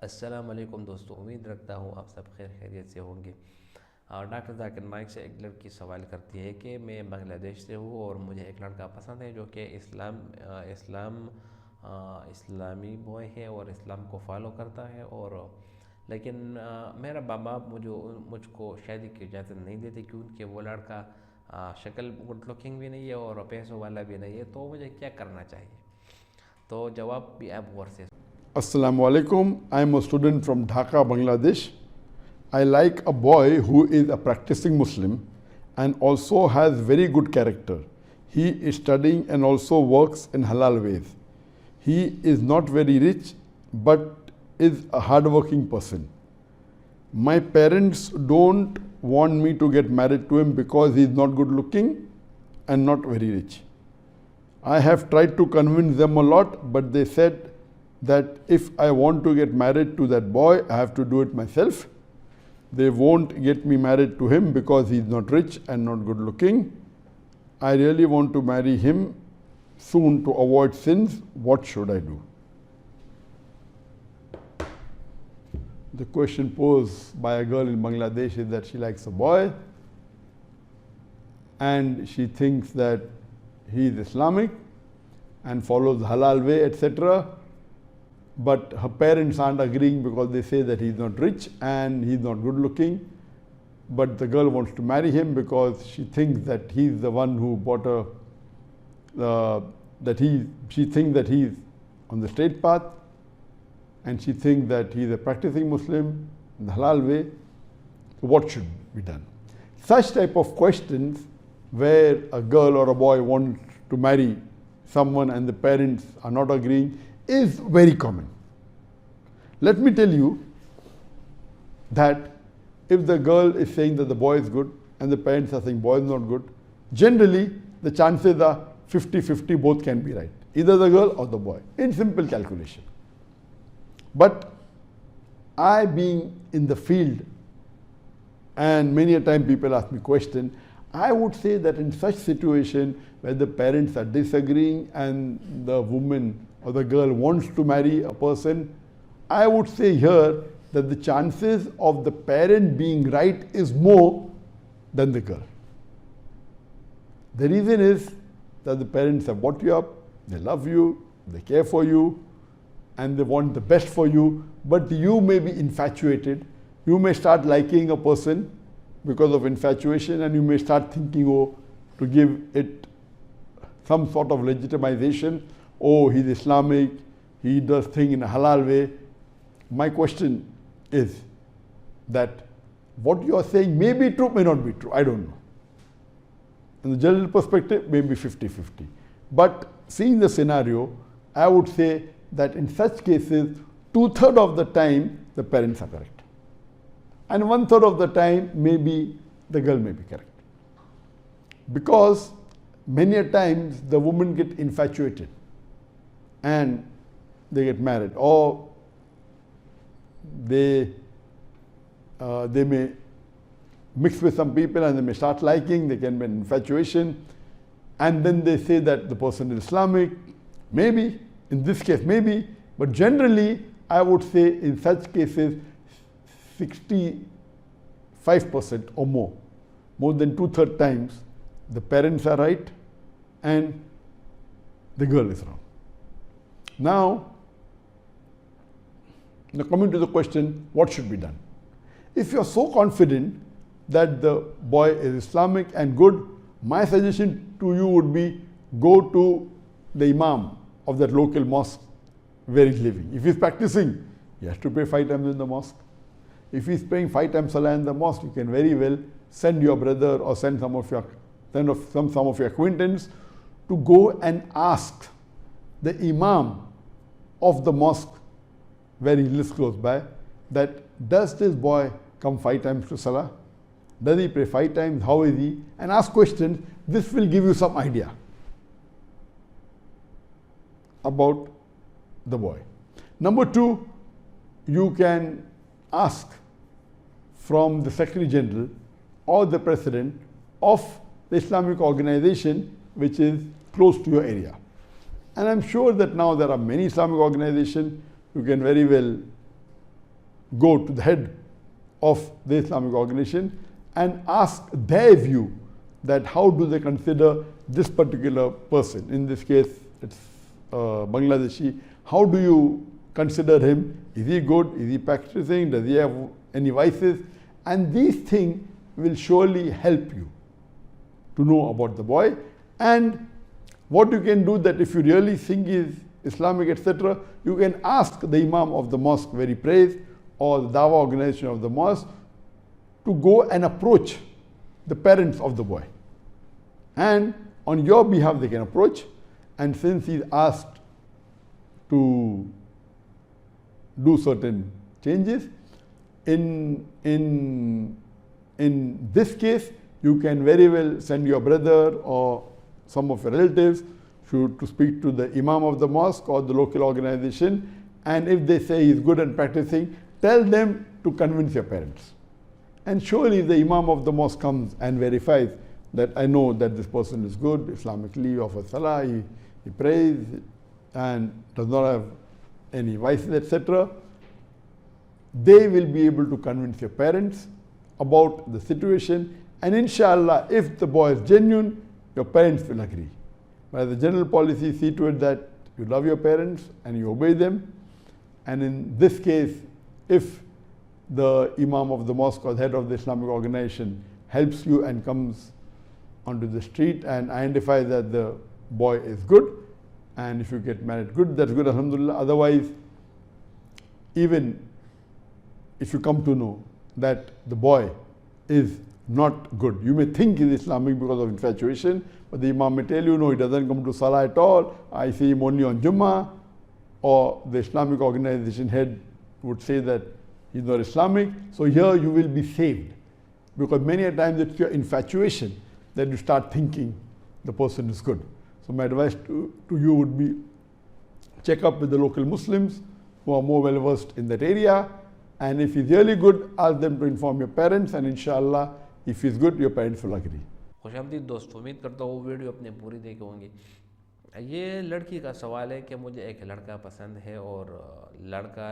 अस्सलाम वालेकुम दोस्तों, उम्मीद रखता हूँ आप सब खैर खैरियत से होंगे। और डॉक्टर जाकिर नाइक से एक लड़की सवाल करती है कि मैं बांग्लादेश से हूँ और मुझे एक लड़का पसंद है जो कि इस्लामी बॉय है और इस्लाम को फॉलो करता है। और लेकिन मेरा बाप बाप मुझको शादी की इजाज़त नहीं देते क्योंकि वो लड़का शक्ल गुड लुकिंग भी नहीं है और पैसों वाला भी नहीं है। तो मुझे क्या करना चाहिए? तो जवाब भी आप गौर से। Assalamu alaikum. I am a student from Dhaka, Bangladesh. I like a boy who is a practicing Muslim and also has very good character. He is studying and also works in halal ways. He is not very rich but is a hardworking person. My parents don't want me to get married to him because he is not good looking and not very rich. I have tried to convince them a lot, but they said that if I want to get married to that boy, I have to do it myself. They won't get me married to him because he's not rich and not good looking. I really want to marry him soon to avoid sins. What should I do? The question posed by a girl in Bangladesh is that she likes a boy and she thinks that he is Islamic and follows the halal way, etc. But her parents aren't agreeing because they say that he's not rich and he's not good looking. But the girl wants to marry him because she thinks that he's the one who bought her, she thinks that he's on the straight path and she thinks that he's a practicing Muslim in the halal way. So what should be done? Such type of questions where a girl or a boy wants to marry someone and the parents are not agreeing is very common. Let me tell you that if the girl is saying that the boy is good and the parents are saying boy is not good, generally the chances are 50-50, both can be right, either the girl or the boy, in simple calculation. But I, being in the field, and many a time people ask me question, I would say that in such situation where the parents are disagreeing and the woman or the girl wants to marry a person, I would say here that the chances of the parent being right is more than the girl. The reason is that the parents have brought you up, they love you, they care for you, and they want the best for you, but you may be infatuated. You may start liking a person because of infatuation and you may start thinking, oh, to give it some sort of legitimization, oh, he's Islamic, he does things in a halal way. My question is that what you are saying may be true, may not be true, I don't know. In the general perspective, maybe 50-50. But seeing the scenario, I would say that in such cases, 2/3 of the time, the parents are correct. And 1/3 of the time, maybe the girl may be correct. Because many a times, the women get infatuated and they get married, or they may mix with some people and they may start liking, they can be an infatuation, and then they say that the person is Islamic. Maybe, in this case maybe, but generally I would say in such cases 65% or more than 2/3 times the parents are right and the girl is wrong. Now coming to the question, what should be done? If you are so confident that the boy is Islamic and good, my suggestion to you would be go to the imam of that local mosque where he's living. If he's practicing, he has to pray 5 times in the mosque. If he's praying 5 times salah in the mosque, you can very well send your brother or send some of your acquaintance to go and ask the imam of the mosque where he lives close by, that does this boy come 5 times to salah? Does he pray 5 times? How is he? And ask questions. This will give you some idea about the boy. Number 2, you can ask from the Secretary General or the President of the Islamic organization which is close to your area. And I'm sure that now there are many Islamic organizations. You can very well go to the head of the Islamic organization and ask their view, that how do they consider this particular person. In this case, it's Bangladeshi. How do you consider him? Is he good? Is he practicing? Does he have any vices? And these things will surely help you to know about the boy. And what you can do, that if you really think he is Islamic, etc., you can ask the Imam of the mosque where he prays, or the Dawah organization of the mosque, to go and approach the parents of the boy. And on your behalf they can approach, and since he is asked to do certain changes, in this case you can very well send your brother or some of your relatives to speak to the Imam of the mosque or the local organization, and if they say he is good and practicing, tell them to convince your parents. And surely the Imam of the mosque comes and verifies that I know that this person is good, Islamically, offers salah, he prays and does not have any vices, etc. They will be able to convince your parents about the situation, and inshallah, if the boy is genuine, your parents will agree. But the general policy, see to it that you love your parents and you obey them. And in this case, if the Imam of the mosque or the head of the Islamic organization helps you and comes onto the street and identifies that the boy is good, and if you get married good, that's good, alhamdulillah. Otherwise, even if you come to know that the boy is not good, you may think he is Islamic because of infatuation, but the Imam may tell you, no, he doesn't come to salah at all, I see him only on Jummah, or the Islamic organization head would say that he's not Islamic. So here you will be saved, because many a times it's your infatuation that you start thinking the person is good. So my advice to you would be, check up with the local Muslims who are more well versed in that area, and if he's really good, ask them to inform your parents, and inshallah, if he's good, your parents will agree. खुशामदीद दोस्त, उम्मीद करता हूँ वो video अपने पूरी देखे होंगे। ये लड़की का सवाल है कि मुझे एक लड़का पसंद है और लड़का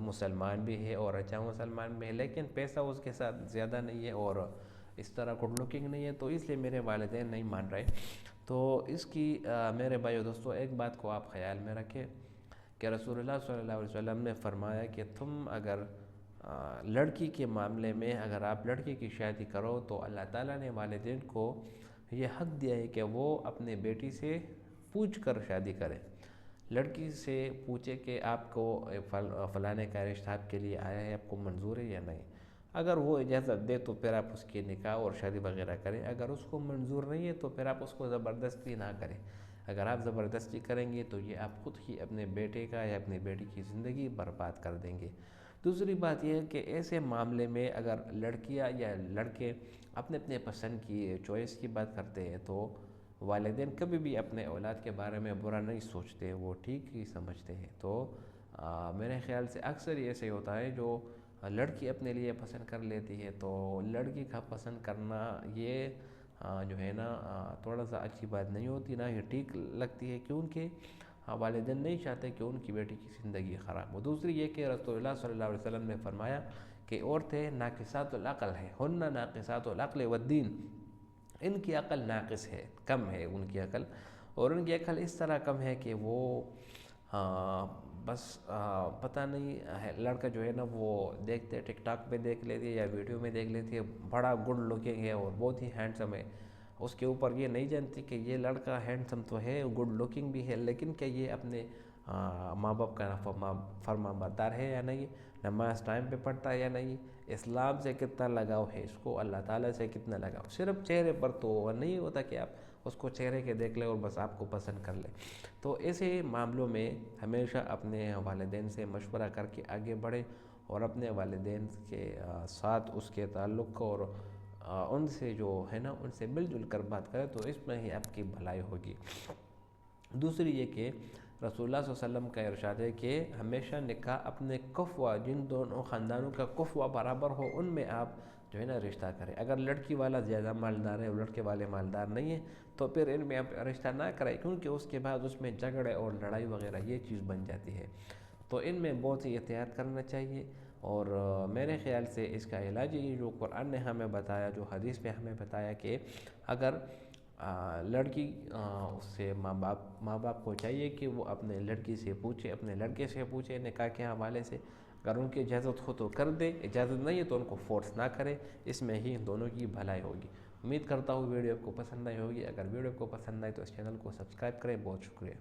मुसलमान भी है और अच्छा मुसलमान भी है, लेकिन पैसा उसके साथ ज़्यादा नहीं है और इस तरह गुड लुकिंग नहीं है, तो इसलिए मेरे वालिदैन नहीं मान रहे। तो इसकी मेरे भाइयों दोस्तों, एक बात को आप ख्याल में रखें कि रसूलुल्लाह सल्लल्लाहु अलैहि वसल्लम ने फरमाया कि तुम अगर लड़की के मामले में अगर आप लड़की की शादी करो तो अल्लाह ताला ने वालिदैन को ये हक दिया है कि वो अपने बेटी से पूछ कर शादी करें। लड़की से पूछे कि आपको फलाने का रिश्ता आपके लिए आया है, आपको मंजूर है या नहीं। अगर वो इजाज़त दे तो फिर आप उसकी निकाह और शादी वगैरह करें, अगर उसको मंजूर नहीं है तो फिर आप उसको ज़बरदस्ती ना करें। अगर आप ज़बरदस्ती करेंगे तो ये आप खुद ही अपने बेटे का या अपनी बेटी की ज़िंदगी बर्बाद कर देंगे। दूसरी बात यह है कि ऐसे मामले में अगर लड़कियां या लड़के अपने अपने पसंद की चॉइस की बात करते हैं तो वालिदैन कभी भी अपने औलाद के बारे में बुरा नहीं सोचते, वो ठीक ही समझते हैं। तो मेरे ख़्याल से अक्सर ऐसे होता है, जो लड़की अपने लिए पसंद कर लेती है तो लड़की का पसंद करना ये जो है ना थोड़ा सा अच्छी बात नहीं होती, ना ये ठीक लगती है, क्योंकि वालिदैन नहीं चाहते कि उनकी बेटी की ज़िंदगी ख़राब हो। दूसरी ये कि रसूलुल्लाह सल्लल्लाहु अलैहि वसल्लम ने फरमाया कि औरतें नाक़िसातुल अक़ल है, हुन्ना नाक़िसातुल अक़ल वद्दीन, इनकी अक़ल नाक़िस है, कम है उनकी अक़ल, और उनकी अक़ल इस तरह कम है कि वो बस पता नहीं है, लड़का जो है ना वो देखते टिकटॉक पे देख लेती है या वीडियो में देख लेती है, बड़ा गुड लुकिंग है और बहुत ही हैंडसम है, उसके ऊपर ये नहीं जानती कि ये लड़का हैंडसम तो है, गुड लुकिंग भी है, लेकिन क्या ये अपने माँ बाप का फर्मा बरदार है या नहीं, नमाज टाइम पे पढ़ता है या नहीं, इस्लाम से कितना लगाव है इसको, अल्लाह ताला से कितना लगाव। सिर्फ चेहरे पर तो नहीं होता कि आप उसको चेहरे के देख ले और बस आपको पसंद कर ले। तो ऐसे मामलों में हमेशा अपने वालिदैन से मशवरा करके आगे बढ़े और अपने वालिदैन के साथ उसके ताल्लुक़ को और उनसे जो है ना उनसे मिलजुल कर बात करें, तो इसमें ही आपकी भलाई होगी। दूसरी ये कि रसूलुल्लाह सल्लल्लाहु अलैहि वसल्लम का इरशाद है कि हमेशा निकाह अपने कुफ़वा, जिन दोनों ख़ानदानों का कुफ़वा बराबर हो, उनमें आप जो है ना रिश्ता करें। अगर लड़की वाला ज़्यादा मालदार है और लड़के वाले मालदार नहीं है तो फिर इनमें आप रिश्ता ना करें, क्योंकि उसके बाद उसमें झगड़े और लड़ाई वगैरह ये चीज़ बन जाती है। تو ان میں بہت ہی احتیاط کرنا چاہیے. اور میرے خیال سے اس کا علاج یہ جو قرآن نے ہمیں بتایا، جو حدیث میں ہمیں بتایا کہ اگر لڑکی اس سے ماں باپ کو چاہیے کہ وہ اپنے لڑکی سے پوچھے، اپنے لڑکے سے پوچھے نکاح کے حوالے سے. اگر ان کی اجازت ہو تو کر دے، اجازت نہیں ہے تو ان کو فورس نہ کرے. اس میں ہی دونوں کی بھلائی ہوگی. امید کرتا ہوں ویڈیو آپ کو پسند آئی ہوگی. اگر ویڈیو کو پسند آئی تو اس چینل کو سبسکرائب کریں. بہت شکریہ.